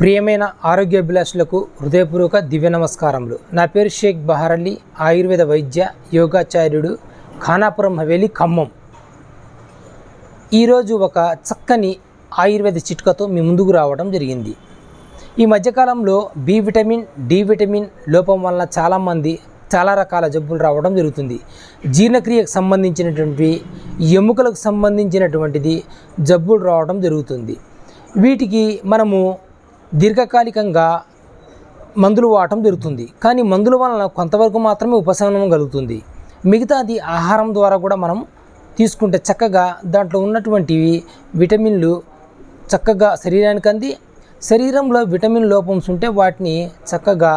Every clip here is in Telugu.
ప్రియమైన ఆరోగ్యాభిలాషులకు హృదయపూర్వక దివ్య నమస్కారములు. నా పేరు షేక్ బహార్ అలీ, ఆయుర్వేద వైద్య యోగాచార్యుడు, ఖానాపురం హవేలి, ఖమ్మం. ఈరోజు ఒక చక్కని ఆయుర్వేద చిట్కాతో మీ ముందుకు రావడం జరిగింది. ఈ మధ్యకాలంలో బి విటమిన్, డి విటమిన్ లోపం వలన చాలామంది చాలా రకాల జబ్బులు రావడం జరుగుతుంది. జీర్ణక్రియకు సంబంధించినటువంటి, ఎముకలకు సంబంధించినటువంటిది జబ్బులు రావడం జరుగుతుంది. వీటికి మనము దీర్ఘకాలికంగా మందులు వాడటం జరుగుతుంది. కానీ మందుల వలన కొంతవరకు మాత్రమే ఉపశమనం కలుగుతుంది. మిగతాది ఆహారం ద్వారా కూడా మనం తీసుకుంటే చక్కగా దాంట్లో ఉన్నటువంటివి విటమిన్లు చక్కగా శరీరానికి అంది, శరీరంలో విటమిన్ లోపంస్ ఉంటే వాటిని చక్కగా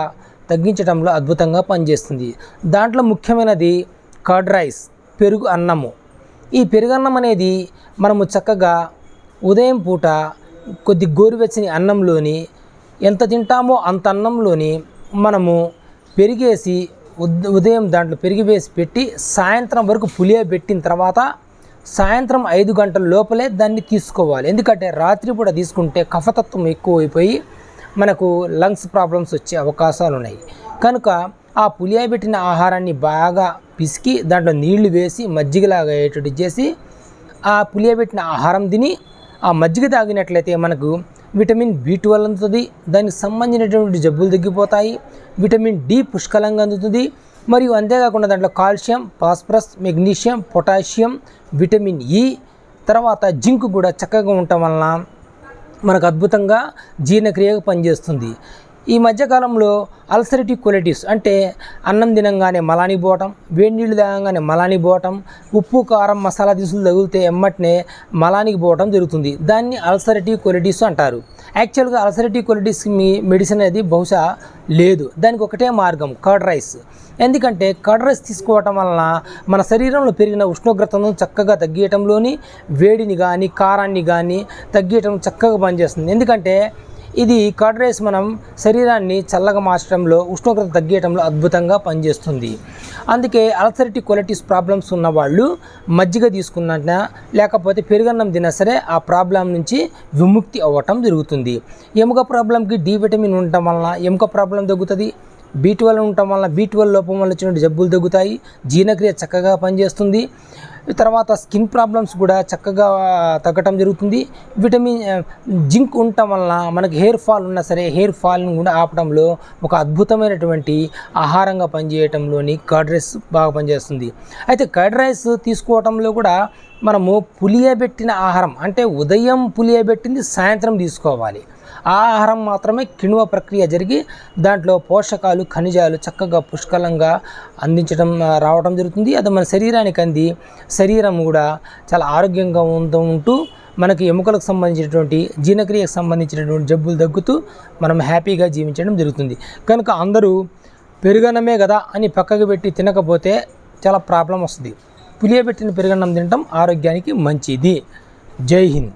తగ్గించడంలో అద్భుతంగా పనిచేస్తుంది. దాంట్లో ముఖ్యమైనది కర్డ్ రైస్, పెరుగు అన్నము. ఈ పెరుగన్నం అనేది మనము చక్కగా ఉదయం పూట కొద్ది గోరువెచ్చని అన్నంలోని ఎంత తింటామో అంత అన్నంలోని మనము పెరిగేసి ఉదయం దాంట్లో పెరిగి వేసి పెట్టి సాయంత్రం వరకు పులియబెట్టిన తర్వాత సాయంత్రం 5 గంటల లోపలే దాన్ని తీసుకోవాలి. ఎందుకంటే రాత్రిపూట తీసుకుంటే కఫతత్వం ఎక్కువైపోయి మనకు లంగ్స్ ప్రాబ్లమ్స్ వచ్చే అవకాశాలు ఉన్నాయి. కనుక ఆ పులియబెట్టిన ఆహారాన్ని బాగా పిసికి దాంట్లో నీళ్లు వేసి మజ్జిగలాగా అయ్యేటట్టు చేసి ఆ పులియబెట్టిన ఆహారం తిని ఆ మజ్జిగ తాగినట్లయితే మనకు విటమిన్ B12 అందుతుంది. దానికి సంబంధించినటువంటి జబ్బులు తగ్గిపోతాయి. విటమిన్ D పుష్కలంగా అందుతుంది. మరియు అంతేకాకుండా దాంట్లో calcium, phosphorus, magnesium, potassium, vitamin E, తర్వాత జింక్ కూడా చక్కగా ఉండటం వలన మనకు అద్భుతంగా జీర్ణక్రియకు పనిచేస్తుంది. ఈ మధ్యకాలంలో అల్సరేటివ్ కొలైటిస్ అంటే అన్నం తినంగానే మలాని పోవటం, వేడి నీళ్ళు తాగంగానే మలాని పోవటం, ఉప్పు కారం మసాలా దినుసులు తగిలితే ఎమ్మటనే మలానికి పోవటం జరుగుతుంది. దాన్ని అల్సరేటివ్ కొలైటిస్ అంటారు. యాక్చువల్గా అల్సరేటివ్ కొలైటిస్ మెడిసిన్ అనేది బహుశా లేదు. దానికి ఒకటే మార్గం కర్డ్ రైస్. ఎందుకంటే కర్డ్ రైస్ తీసుకోవటం వలన మన శరీరంలో పెరిగిన ఉష్ణోగ్రతను చక్కగా తగ్గించడంలోని వేడిని కానీ కారాన్ని కానీ తగ్గించడం చక్కగా పనిచేస్తుంది. ఎందుకంటే ఇది కర్డ్ రైస్ మనం శరీరాన్ని చల్లగా మార్చడంలో, ఉష్ణోగ్రత తగ్గించడంలో అద్భుతంగా పనిచేస్తుంది. అందుకే అల్సరేటివ్ కొలైటిస్ ప్రాబ్లమ్స్ ఉన్న వాళ్ళు మజ్జిగ తీసుకున్నా లేకపోతే పెరుగన్నం తిన్నా సరే ఆ ప్రాబ్లం నుంచి విముక్తి అవ్వటం జరుగుతుంది. ఎముక ప్రాబ్లంకి D విటమిన్ ఉండటం వలన ఎముక ప్రాబ్లం తగ్గుతుంది. B12 ఉండటం వలన B12 లోపం వల్ల వచ్చిన జబ్బులు తగ్గుతాయి. జీర్ణక్రియ చక్కగా పనిచేస్తుంది. తర్వాత స్కిన్ ప్రాబ్లమ్స్ కూడా చక్కగా తగ్గటం జరుగుతుంది. విటమిన్ జింక్ ఉండటం వలన మనకి హెయిర్ ఫాల్ ఉన్నా సరే హెయిర్ ఫాల్ని కూడా ఆపడంలో ఒక అద్భుతమైనటువంటి ఆహారంగా పనిచేయటంలోని కర్డ్ రైస్ బాగా పనిచేస్తుంది. అయితే కర్డ్ రైస్ తీసుకోవటంలో కూడా మనము పులియబెట్టిన ఆహారం అంటే ఉదయం పులియబెట్టింది సాయంత్రం తీసుకోవాలి. ఆ ఆహారం మాత్రమే కిణువ ప్రక్రియ జరిగి దాంట్లో పోషకాలు, ఖనిజాలు చక్కగా పుష్కలంగా రావడం జరుగుతుంది. అది మన శరీరానికి అంది శరీరం కూడా చాలా ఆరోగ్యంగా ఉంటూ మనకి ఎముకలకు సంబంధించినటువంటి జీర్ణక్రియకు సంబంధించినటువంటి జబ్బులు తగ్గుతూ మనం హ్యాపీగా జీవించడం జరుగుతుంది. కనుక అందరూ పెరుగన్నమే కదా అని పక్కకు పెట్టి తినకపోతే చాలా ప్రాబ్లం వస్తుంది. పులియబెట్టిన పెరుగన్నం తినటం ఆరోగ్యానికి మంచిది. జై హింద్.